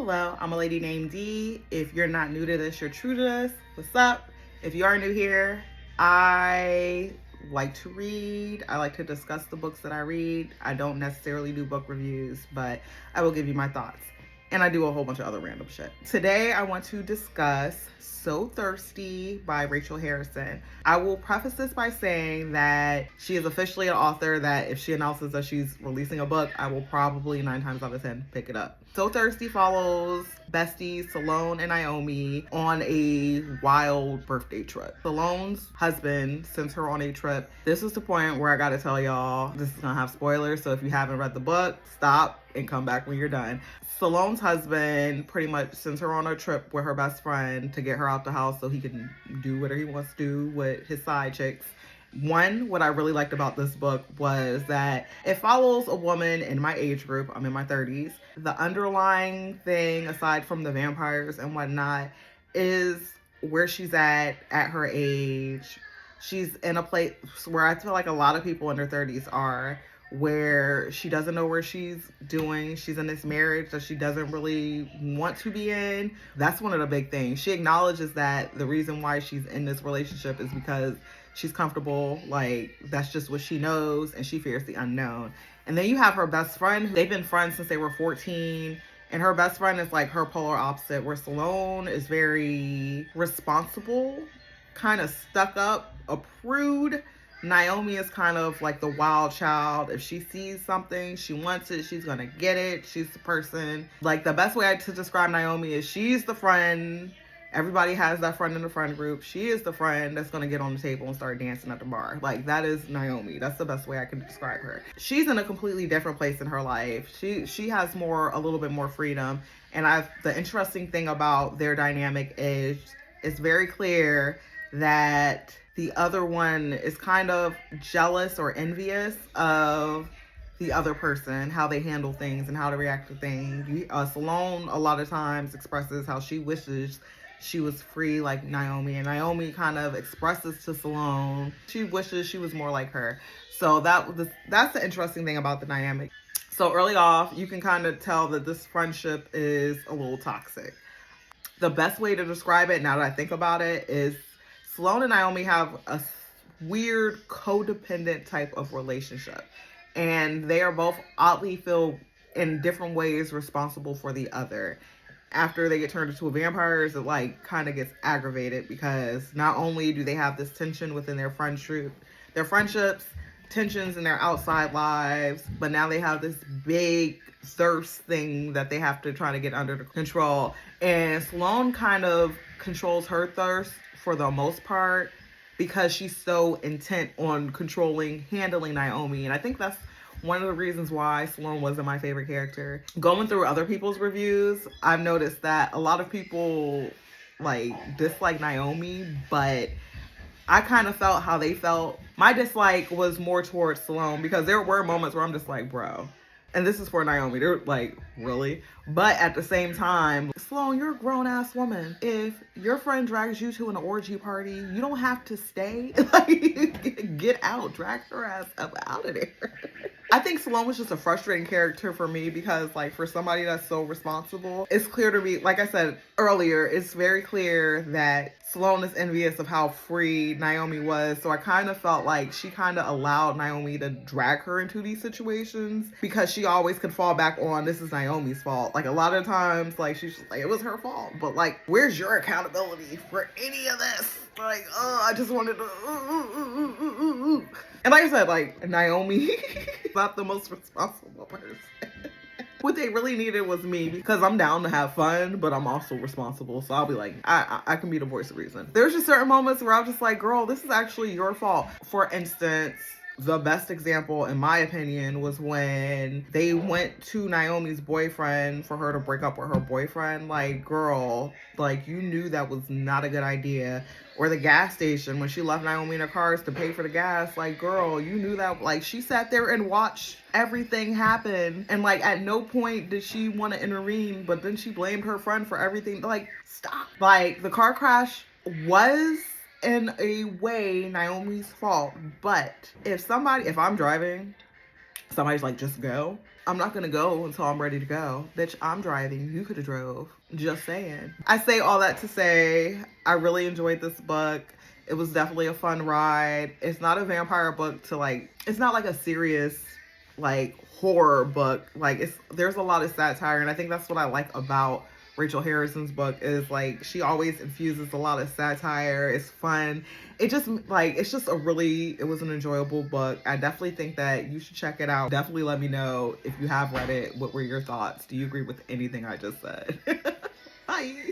Hello, I'm a lady named Dee. If you're not new to this, you're true to this. What's up? If you are new here, I like to read. I like to discuss the books that I read. I don't necessarily do book reviews, but I will give you my thoughts. And I do a whole bunch of other random shit. Today, I want to discuss So Thirsty by Rachel Harrison. I will preface this by saying that she is officially an author that if she announces that she's releasing a book, I will probably 9 times out of 10 pick it up. So Thirsty follows besties Salone and Naomi on a wild birthday trip. Salone's husband sends her on a trip. This is the point where I gotta tell y'all, this is gonna have spoilers, so if you haven't read the book, stop and come back when you're done. Salone's husband pretty much sends her on a trip with her best friend to get her out the house so he can do whatever he wants to do with his side chicks. What I really liked about this book was that it follows a woman in my age group. I'm in my 30s. The underlying thing, aside from the vampires and whatnot, is where she's at her age. She's in a place where I feel like a lot of people in their 30s are, where she doesn't know where she's doing. She's in this marriage that she doesn't really want to be in. That's one of the big things. She acknowledges that the reason why she's in this relationship is because she's comfortable. Like, that's just what she knows, and she fears the unknown. And then you have her best friend. They've been friends since they were 14. And her best friend is like her polar opposite, where Salone is very responsible, kind of stuck up, a prude. Naomi is kind of like the wild child. If she sees something, she wants it, she's gonna get it. She's the person. Like, the best way to describe Naomi is she's the friend. Everybody has that friend in the friend group. She is the friend that's gonna get on the table and start dancing at the bar. Like, that is Naomi. That's the best way I can describe her. She's in a completely different place in her life. She has a little bit more freedom. And the interesting thing about their dynamic is it's very clear that the other one is kind of jealous or envious of the other person, how they handle things and how to react to things. Salone a lot of times expresses how she wishes she was free like Naomi, and Naomi kind of expresses to Salone she wishes she was more like her. So that's the interesting thing about the dynamic. So early off, you can kind of tell that this friendship is a little toxic. The best way to describe it, now that I think about it, is Salone and Naomi have a weird codependent type of relationship. And they are both oddly feel in different ways responsible for the other. After they get turned into vampires, it like kind of gets aggravated because not only do they have this tension within their friendships, tensions in their outside lives, but now they have this big thirst thing that they have to try to get under control. And Salone kind of controls her thirst for the most part because she's so intent on handling Naomi. And I think that's one of the reasons why Salone wasn't my favorite character. Going through other people's reviews, I've noticed that a lot of people like dislike Naomi, but I kind of felt how they felt. My dislike was more towards Salone because there were moments where I'm just like, bro. And this is for Naomi. They're like, really? But at the same time, Salone, you're a grown-ass woman. If your friend drags you to an orgy party, you don't have to stay. Like, get out. Drag her ass up out of there. I think Salone was just a frustrating character for me because, like, for somebody that's so responsible, it's clear to me, like I said earlier, it's very clear that Salone is envious of how free Naomi was. So I kind of felt like she kind of allowed Naomi to drag her into these situations because she always could fall back on, this is Naomi's fault. Like, a lot of times, like, she's just like, it was her fault. But, like, where's your accountability for any of this? Like, I just wanted to, And like I said, like, Naomi is not the most responsible person. What they really needed was me, because I'm down to have fun, but I'm also responsible. So I'll be like, I can be the voice of reason. There's just certain moments where I'm just like, girl, this is actually your fault. For instance, the best example, in my opinion, was when they went to Naomi's boyfriend for her to break up with her boyfriend. Like, girl, like, you knew that was not a good idea. Or the gas station, when she left Naomi in her cars to pay for the gas. Like, girl, you knew that. Like, she sat there and watched everything happen. And, like, at no point did she want to intervene, but then she blamed her friend for everything. Like, stop. Like, the car crash was in a way Naomi's fault, but if I'm driving somebody's like, just go. I'm not gonna go until I'm ready to go. Bitch, I'm driving. You could have drove. Just saying. I say all that to say I really enjoyed this book. It was definitely a fun ride. It's not a vampire book to like, it's not like a serious like horror book. Like there's a lot of satire, and I think that's what I like about Rachel Harrison's book is like she always infuses a lot of satire. It's fun. It just like it was an enjoyable book. I definitely think that you should check it out. Definitely let me know if you have read it. What were your thoughts? Do you agree with anything I just said? Bye.